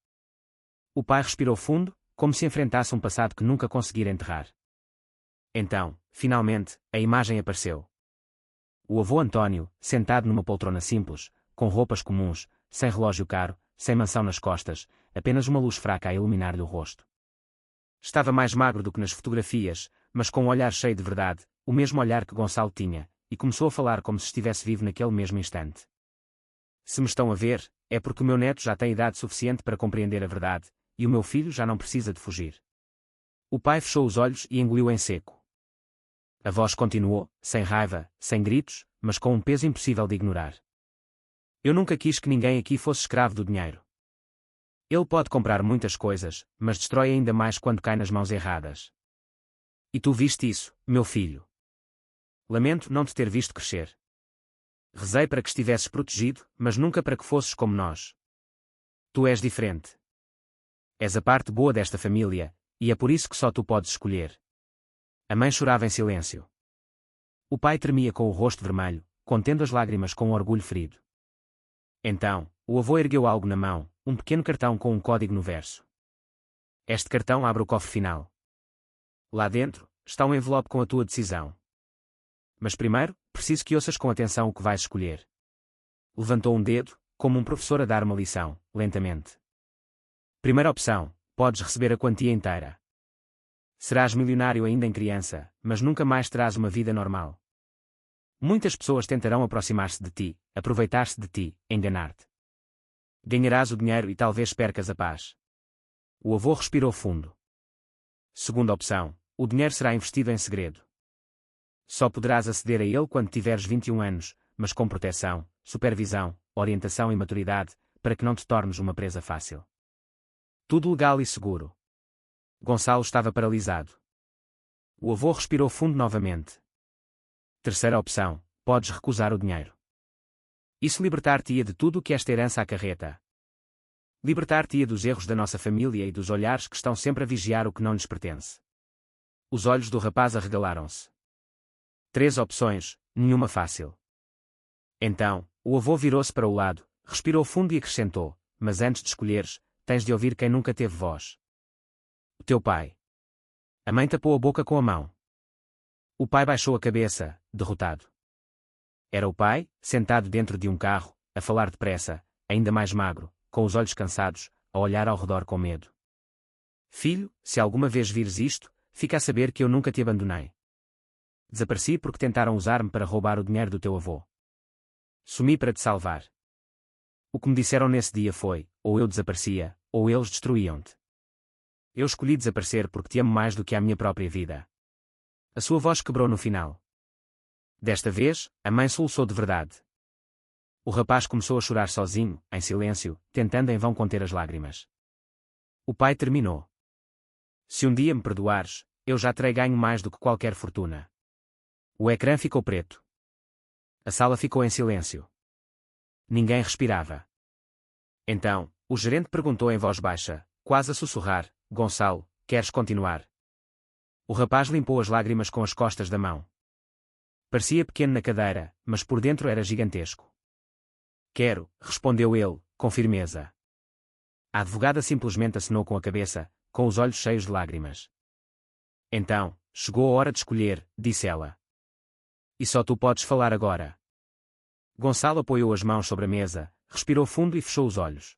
O pai respirou fundo, como se enfrentasse um passado que nunca conseguira enterrar. Então, finalmente, a imagem apareceu. O avô António, sentado numa poltrona simples, com roupas comuns, sem relógio caro, sem mansão nas costas, apenas uma luz fraca a iluminar-lhe o rosto. Estava mais magro do que nas fotografias, mas com um olhar cheio de verdade, o mesmo olhar que Gonçalo tinha, e começou a falar como se estivesse vivo naquele mesmo instante. Se me estão a ver, é porque o meu neto já tem idade suficiente para compreender a verdade, e o meu filho já não precisa de fugir. O pai fechou os olhos e engoliu em seco. A voz continuou, sem raiva, sem gritos, mas com um peso impossível de ignorar. Eu nunca quis que ninguém aqui fosse escravo do dinheiro. Ele pode comprar muitas coisas, mas destrói ainda mais quando cai nas mãos erradas. E tu viste isso, meu filho. Lamento não te ter visto crescer. Rezei para que estivesses protegido, mas nunca para que fosses como nós. Tu és diferente. És a parte boa desta família, e é por isso que só tu podes escolher. A mãe chorava em silêncio. O pai tremia com o rosto vermelho, contendo as lágrimas com um orgulho ferido. Então, o avô ergueu algo na mão, um pequeno cartão com um código no verso. Este cartão abre o cofre final. Lá dentro, está um envelope com a tua decisão. Mas primeiro, preciso que ouças com atenção o que vais escolher. Levantou um dedo, como um professor a dar uma lição, lentamente. Primeira opção, podes receber a quantia inteira. Serás milionário ainda em criança, mas nunca mais terás uma vida normal. Muitas pessoas tentarão aproximar-se de ti, aproveitar-se de ti, enganar-te. Ganharás o dinheiro e talvez percas a paz. O avô respirou fundo. Segunda opção, o dinheiro será investido em segredo. Só poderás aceder a ele quando tiveres 21 anos, mas com proteção, supervisão, orientação e maturidade, para que não te tornes uma presa fácil. Tudo legal e seguro. Gonçalo estava paralisado. O avô respirou fundo novamente. Terceira opção, podes recusar o dinheiro. Isso libertar-te-ia de tudo o que esta herança acarreta. Libertar-te-ia dos erros da nossa família e dos olhares que estão sempre a vigiar o que não lhes pertence. Os olhos do rapaz arregalaram-se. 3 opções, nenhuma fácil. Então, o avô virou-se para o lado, respirou fundo e acrescentou: mas antes de escolheres, tens de ouvir quem nunca teve voz. O teu pai. A mãe tapou a boca com a mão. O pai baixou a cabeça, derrotado. Era o pai, sentado dentro de um carro, a falar depressa, ainda mais magro, com os olhos cansados, a olhar ao redor com medo. Filho, se alguma vez vires isto, fica a saber que eu nunca te abandonei. Desapareci porque tentaram usar-me para roubar o dinheiro do teu avô. Sumi para te salvar. O que me disseram nesse dia foi, ou eu desaparecia, ou eles destruíam-te. Eu escolhi desaparecer porque te amo mais do que a minha própria vida. A sua voz quebrou no final. Desta vez, a mãe soluçou de verdade. O rapaz começou a chorar sozinho, em silêncio, tentando em vão conter as lágrimas. O pai terminou. Se um dia me perdoares, eu já terei ganho mais do que qualquer fortuna. O ecrã ficou preto. A sala ficou em silêncio. Ninguém respirava. Então, o gerente perguntou em voz baixa, quase a sussurrar: Gonçalo, queres continuar? O rapaz limpou as lágrimas com as costas da mão. Parecia pequeno na cadeira, mas por dentro era gigantesco. Quero, respondeu ele, com firmeza. A advogada simplesmente acenou com a cabeça, com os olhos cheios de lágrimas. Então, chegou a hora de escolher, disse ela. E só tu podes falar agora. Gonçalo apoiou as mãos sobre a mesa, respirou fundo e fechou os olhos.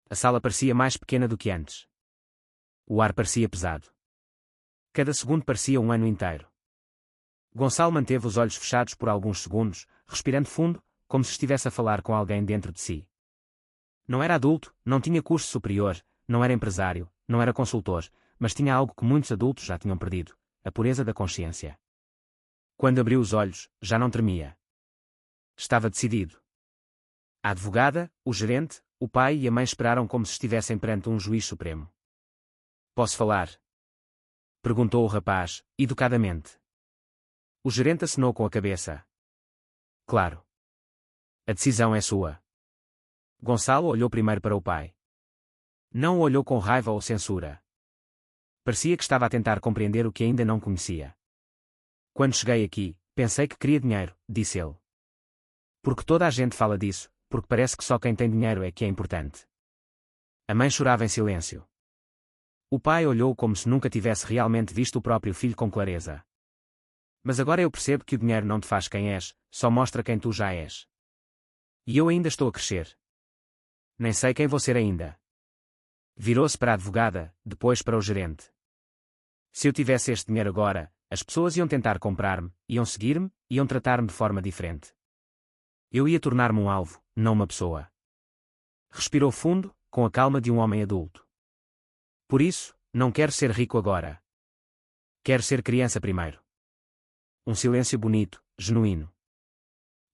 A sala parecia mais pequena do que antes. O ar parecia pesado. Cada segundo parecia um ano inteiro. Gonçalo manteve os olhos fechados por alguns segundos, respirando fundo, como se estivesse a falar com alguém dentro de si. Não era adulto, não tinha curso superior, não era empresário, não era consultor, mas tinha algo que muitos adultos já tinham perdido: a pureza da consciência. Quando abriu os olhos, já não tremia. Estava decidido. A advogada, o gerente, o pai e a mãe esperaram como se estivessem perante um juiz supremo. Posso falar? Perguntou o rapaz, educadamente. O gerente acenou com a cabeça. Claro. A decisão é sua. Gonçalo olhou primeiro para o pai. Não o olhou com raiva ou censura. Parecia que estava a tentar compreender o que ainda não conhecia. Quando cheguei aqui, pensei que queria dinheiro, disse ele. Porque toda a gente fala disso, porque parece que só quem tem dinheiro é que é importante. A mãe chorava em silêncio. O pai olhou como se nunca tivesse realmente visto o próprio filho com clareza. Mas agora eu percebo que o dinheiro não te faz quem és, só mostra quem tu já és. E eu ainda estou a crescer. Nem sei quem vou ser ainda. Virou-se para a advogada, depois para o gerente. Se eu tivesse este dinheiro agora, as pessoas iam tentar comprar-me, iam seguir-me, iam tratar-me de forma diferente. Eu ia tornar-me um alvo, não uma pessoa. Respirou fundo, com a calma de um homem adulto. Por isso, não quero ser rico agora. Quero ser criança primeiro. Um silêncio bonito, genuíno.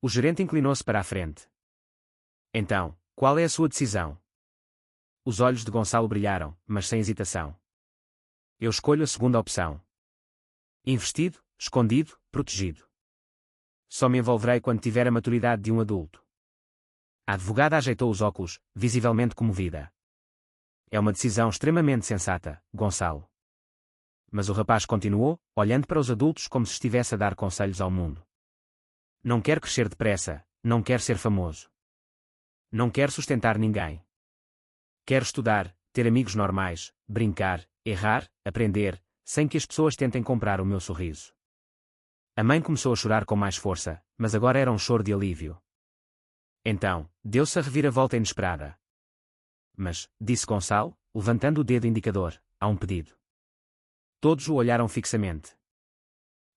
O gerente inclinou-se para a frente. Então, qual é a sua decisão? Os olhos de Gonçalo brilharam, mas sem hesitação. Eu escolho a segunda opção. Investido, escondido, protegido. Só me envolverei quando tiver a maturidade de um adulto. A advogada ajeitou os óculos, visivelmente comovida. É uma decisão extremamente sensata, Gonçalo. Mas o rapaz continuou, olhando para os adultos como se estivesse a dar conselhos ao mundo. Não quero crescer depressa, não quero ser famoso. Não quero sustentar ninguém. Quero estudar, ter amigos normais, brincar, errar, aprender, sem que as pessoas tentem comprar o meu sorriso. A mãe começou a chorar com mais força, mas agora era um choro de alívio. Então, deu-se a reviravolta inesperada. Mas, disse Gonçalo, levantando o dedo indicador, há um pedido. Todos o olharam fixamente.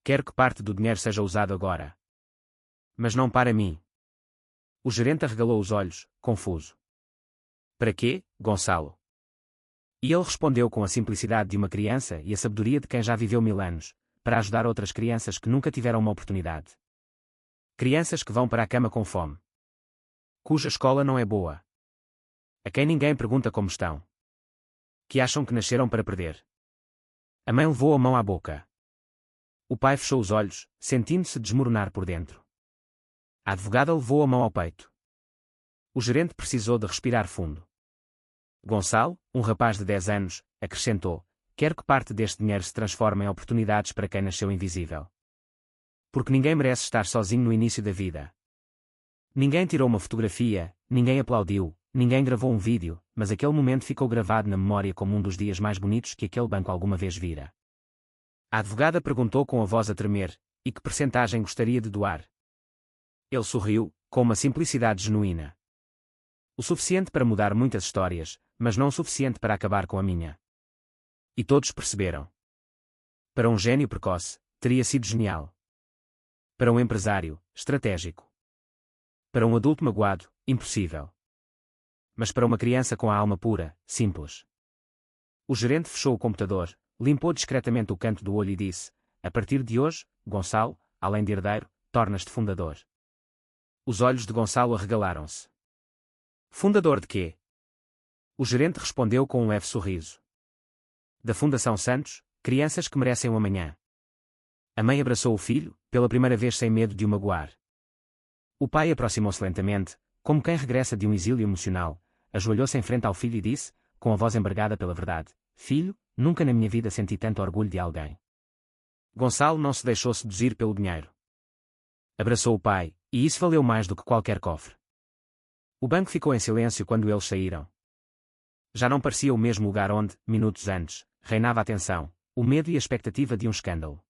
Quero que parte do dinheiro seja usado agora. Mas não para mim. O gerente arregalou os olhos, confuso. Para quê, Gonçalo? E ele respondeu com a simplicidade de uma criança e a sabedoria de quem já viveu 1000 anos, para ajudar outras crianças que nunca tiveram uma oportunidade. Crianças que vão para a cama com fome. Cuja escola não é boa. A quem ninguém pergunta como estão. Que acham que nasceram para perder. A mãe levou a mão à boca. O pai fechou os olhos, sentindo-se desmoronar por dentro. A advogada levou a mão ao peito. O gerente precisou de respirar fundo. Gonçalo, um rapaz de 10 anos, acrescentou, quero que parte deste dinheiro se transforme em oportunidades para quem nasceu invisível. Porque ninguém merece estar sozinho no início da vida. Ninguém tirou uma fotografia, ninguém aplaudiu, ninguém gravou um vídeo, mas aquele momento ficou gravado na memória como um dos dias mais bonitos que aquele banco alguma vez vira. A advogada perguntou com a voz a tremer, e que percentagem gostaria de doar? Ele sorriu, com uma simplicidade genuína. O suficiente para mudar muitas histórias, mas não o suficiente para acabar com a minha. E todos perceberam. Para um gênio precoce, teria sido genial. Para um empresário, estratégico. Para um adulto magoado, impossível. Mas para uma criança com a alma pura, simples. O gerente fechou o computador, limpou discretamente o canto do olho e disse: a partir de hoje, Gonçalo, além de herdeiro, tornas-te fundador. Os olhos de Gonçalo arregalaram-se. Fundador de quê? O gerente respondeu com um leve sorriso. Da Fundação Santos, crianças que merecem um amanhã. A mãe abraçou o filho, pela primeira vez sem medo de o magoar. O pai aproximou-se lentamente, como quem regressa de um exílio emocional, ajoelhou-se em frente ao filho e disse, com a voz embargada pela verdade: filho, nunca na minha vida senti tanto orgulho de alguém. Gonçalo não se deixou seduzir pelo dinheiro. Abraçou o pai, e isso valeu mais do que qualquer cofre. O banco ficou em silêncio quando eles saíram. Já não parecia o mesmo lugar onde, minutos antes, reinava a tensão, o medo e a expectativa de um escândalo.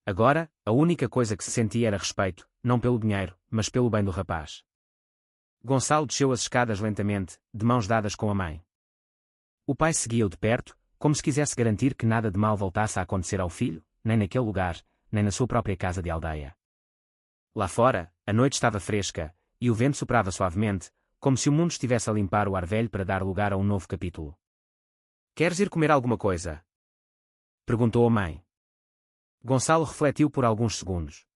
Agora, a única coisa que se sentia era respeito, não pelo dinheiro, mas pelo bem do rapaz. Gonçalo desceu as escadas lentamente, de mãos dadas com a mãe. O pai seguia-o de perto, como se quisesse garantir que nada de mal voltasse a acontecer ao filho, nem naquele lugar, nem na sua própria casa de aldeia. Lá fora, a noite estava fresca, e o vento soprava suavemente, como se o mundo estivesse a limpar o ar velho para dar lugar a um novo capítulo. Queres ir comer alguma coisa? Perguntou a mãe. Gonçalo refletiu por alguns segundos.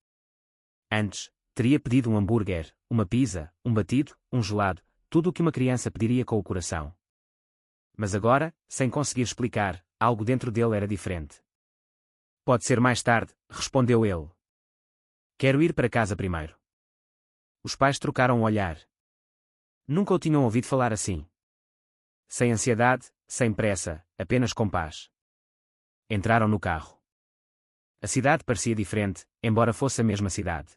Antes, teria pedido um hambúrguer, uma pizza, um batido, um gelado, tudo o que uma criança pediria com o coração. Mas agora, sem conseguir explicar, algo dentro dele era diferente. Pode ser mais tarde, respondeu ele. Quero ir para casa primeiro. Os pais trocaram um olhar. Nunca o tinham ouvido falar assim. Sem ansiedade, sem pressa, apenas com paz. Entraram no carro. A cidade parecia diferente, embora fosse a mesma cidade.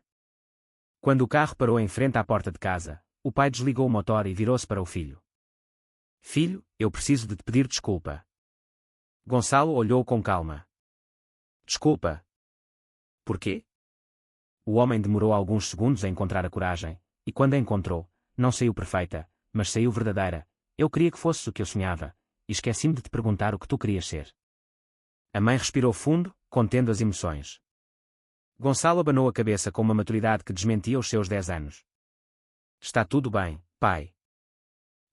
Quando o carro parou em frente à porta de casa, o pai desligou o motor e virou-se para o filho. Filho, eu preciso de te pedir desculpa. Gonçalo olhou com calma. Desculpa. Por quê? O homem demorou alguns segundos a encontrar a coragem, e quando a encontrou, não saiu perfeita, mas saiu verdadeira. Eu queria que fosses o que eu sonhava, e esqueci-me de te perguntar o que tu querias ser. A mãe respirou fundo, contendo as emoções. Gonçalo abanou a cabeça com uma maturidade que desmentia os seus 10 anos. Está tudo bem, pai.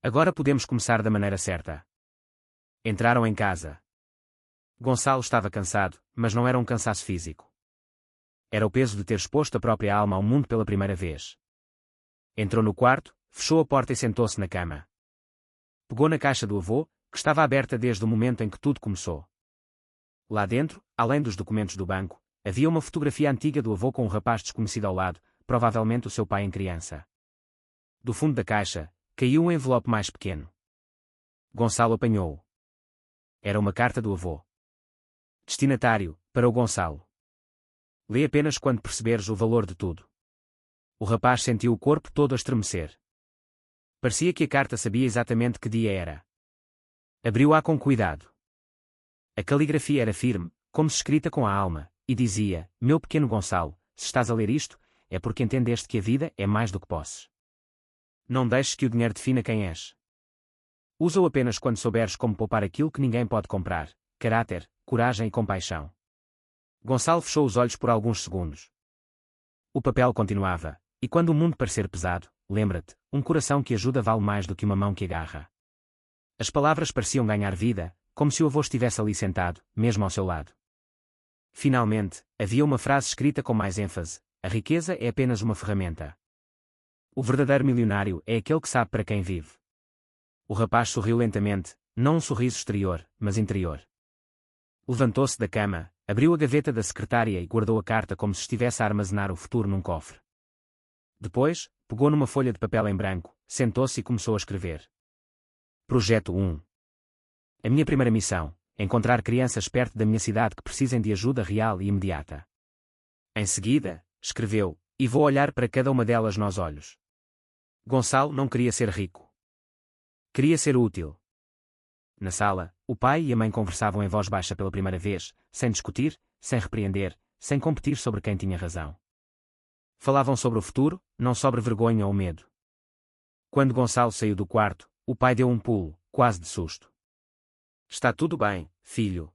Agora podemos começar da maneira certa. Entraram em casa. Gonçalo estava cansado, mas não era um cansaço físico. Era o peso de ter exposto a própria alma ao mundo pela primeira vez. Entrou no quarto, fechou a porta e sentou-se na cama. Pegou na caixa do avô, que estava aberta desde o momento em que tudo começou. Lá dentro, além dos documentos do banco, havia uma fotografia antiga do avô com um rapaz desconhecido ao lado, provavelmente o seu pai em criança. Do fundo da caixa, caiu um envelope mais pequeno. Gonçalo apanhou-o. Era uma carta do avô. Destinatário, para o Gonçalo. Lê apenas quando perceberes o valor de tudo. O rapaz sentiu o corpo todo a estremecer. Parecia que a carta sabia exatamente que dia era. Abriu-a com cuidado. A caligrafia era firme, como se escrita com a alma, e dizia: meu pequeno Gonçalo, se estás a ler isto, é porque entendeste que a vida é mais do que posses. Não deixes que o dinheiro defina quem és. Usa-o apenas quando souberes como poupar aquilo que ninguém pode comprar: caráter, coragem e compaixão. Gonçalo fechou os olhos por alguns segundos. O papel continuava, e quando o mundo parecer pesado, lembra-te, um coração que ajuda vale mais do que uma mão que agarra. As palavras pareciam ganhar vida, como se o avô estivesse ali sentado, mesmo ao seu lado. Finalmente, havia uma frase escrita com mais ênfase: a riqueza é apenas uma ferramenta. O verdadeiro milionário é aquele que sabe para quem vive. O rapaz sorriu lentamente, não um sorriso exterior, mas interior. Levantou-se da cama, abriu a gaveta da secretária e guardou a carta como se estivesse a armazenar o futuro num cofre. Depois, pegou numa folha de papel em branco, sentou-se e começou a escrever. Projeto 1. A minha primeira missão encontrar crianças perto da minha cidade que precisem de ajuda real e imediata. Em seguida, escreveu, e vou olhar para cada uma delas nos olhos. Gonçalo não queria ser rico. Queria ser útil. Na sala, o pai e a mãe conversavam em voz baixa pela primeira vez, sem discutir, sem repreender, sem competir sobre quem tinha razão. Falavam sobre o futuro, não sobre vergonha ou medo. Quando Gonçalo saiu do quarto, o pai deu um pulo, quase de susto. Está tudo bem, filho.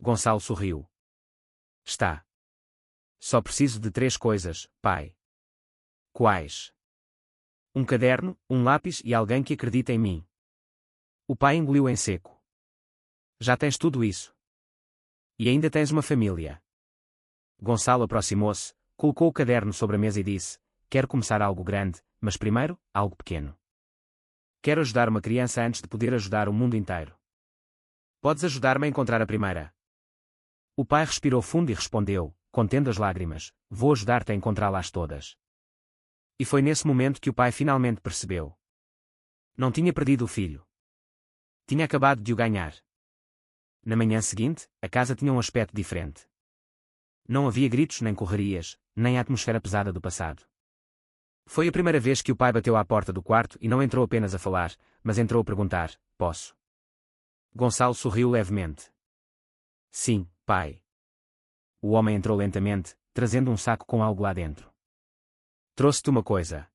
Gonçalo sorriu. Está. Só preciso de 3 coisas, pai. Quais? Um caderno, um lápis e alguém que acredita em mim. O pai engoliu em seco. Já tens tudo isso. E ainda tens uma família. Gonçalo aproximou-se, colocou o caderno sobre a mesa e disse, quero começar algo grande, mas primeiro, algo pequeno. Quero ajudar uma criança antes de poder ajudar o mundo inteiro. Podes ajudar-me a encontrar a primeira? O pai respirou fundo e respondeu, contendo as lágrimas, vou ajudar-te a encontrá-las todas. E foi nesse momento que o pai finalmente percebeu. Não tinha perdido o filho. Tinha acabado de o ganhar. Na manhã seguinte, a casa tinha um aspecto diferente. Não havia gritos nem correrias, nem a atmosfera pesada do passado. Foi a primeira vez que o pai bateu à porta do quarto e não entrou apenas a falar, mas entrou a perguntar, posso? Gonçalo sorriu levemente. Sim, pai. O homem entrou lentamente, trazendo um saco com algo lá dentro. Trouxe-te uma coisa.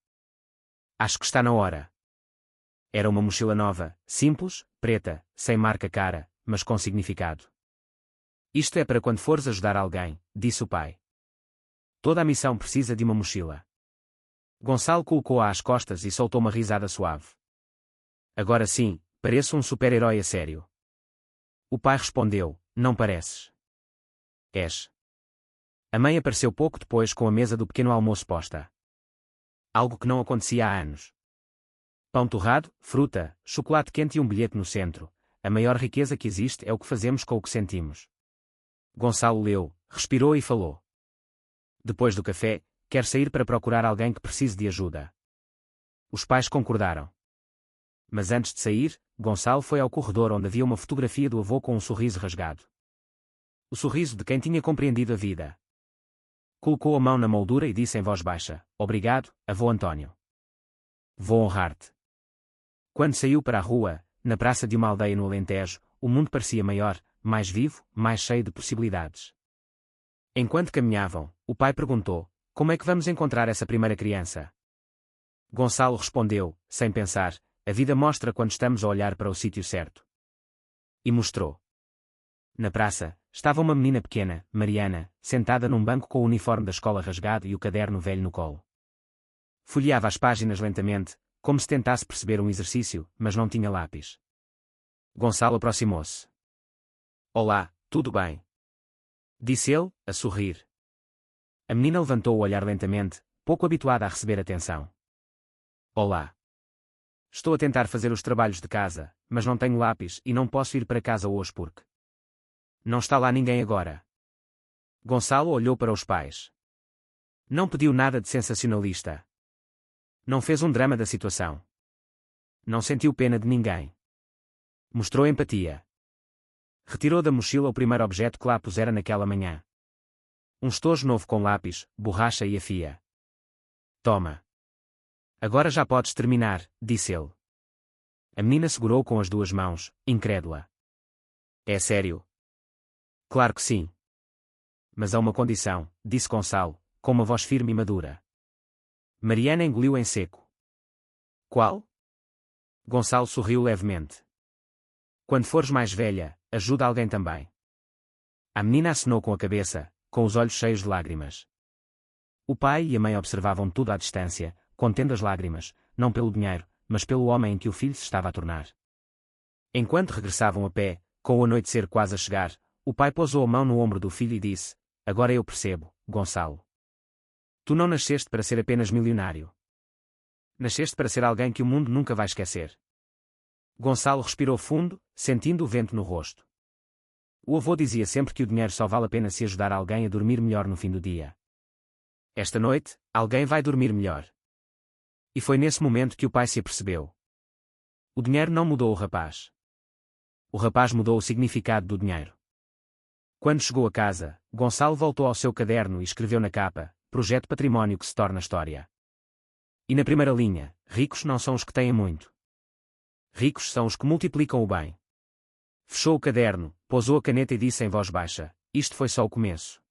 Acho que está na hora. Era uma mochila nova, simples, preta, sem marca cara, mas com significado. Isto é para quando fores ajudar alguém, disse o pai. Toda a missão precisa de uma mochila. Gonçalo colocou-a às costas e soltou uma risada suave. Agora sim, pareço um super-herói a sério. O pai respondeu, não pareces. És. A mãe apareceu pouco depois com a mesa do pequeno almoço posta. Algo que não acontecia há anos. Pão torrado, fruta, chocolate quente e um bilhete no centro. A maior riqueza que existe é o que fazemos com o que sentimos. Gonçalo leu, respirou e falou. Depois do café, quer sair para procurar alguém que precise de ajuda. Os pais concordaram. Mas antes de sair, Gonçalo foi ao corredor onde havia uma fotografia do avô com um sorriso rasgado. O sorriso de quem tinha compreendido a vida. Colocou a mão na moldura e disse em voz baixa, obrigado, avô António. Vou honrar-te. Quando saiu para a rua, na praça de uma aldeia no Alentejo, o mundo parecia maior, mais vivo, mais cheio de possibilidades. Enquanto caminhavam, o pai perguntou, como é que vamos encontrar essa primeira criança? Gonçalo respondeu, sem pensar, a vida mostra quando estamos a olhar para o sítio certo. E mostrou. Na praça, estava uma menina pequena, Mariana, sentada num banco com o uniforme da escola rasgado e o caderno velho no colo. Folheava as páginas lentamente, como se tentasse perceber um exercício, mas não tinha lápis. Gonçalo aproximou-se. Olá, tudo bem? Disse ele, a sorrir. A menina levantou o olhar lentamente, pouco habituada a receber atenção. Olá. Estou a tentar fazer os trabalhos de casa, mas não tenho lápis e não posso ir para casa hoje porque... Não está lá ninguém agora. Gonçalo olhou para os pais. Não pediu nada de sensacionalista. Não fez um drama da situação. Não sentiu pena de ninguém. Mostrou empatia. Retirou da mochila o primeiro objeto que lá pusera naquela manhã. Um estojo novo com lápis, borracha e a fia. Toma. Agora já podes terminar, disse ele. A menina segurou com as 2 mãos, incrédula. É sério? Claro que sim. Mas há uma condição, disse Gonçalo, com uma voz firme e madura. Mariana engoliu em seco. Qual? Gonçalo sorriu levemente. Quando fores mais velha, ajuda alguém também. A menina acenou com a cabeça, com os olhos cheios de lágrimas. O pai e a mãe observavam tudo à distância, contendo as lágrimas, não pelo dinheiro, mas pelo homem em que o filho se estava a tornar. Enquanto regressavam a pé, com o anoitecer quase a chegar, o pai pousou a mão no ombro do filho e disse, agora eu percebo, Gonçalo. Tu não nasceste para ser apenas milionário. Nasceste para ser alguém que o mundo nunca vai esquecer. Gonçalo respirou fundo, sentindo o vento no rosto. O avô dizia sempre que o dinheiro só vale a pena se ajudar alguém a dormir melhor no fim do dia. Esta noite, alguém vai dormir melhor. E foi nesse momento que o pai se apercebeu. O dinheiro não mudou o rapaz. o rapaz mudou o significado do dinheiro. Quando chegou a casa, Gonçalo voltou ao seu caderno e escreveu na capa: Projeto Património que se torna história. E na primeira linha: ricos não são os que têm muito. Ricos são os que multiplicam o bem. Fechou o caderno, pousou a caneta e disse em voz baixa: Isto foi só o começo.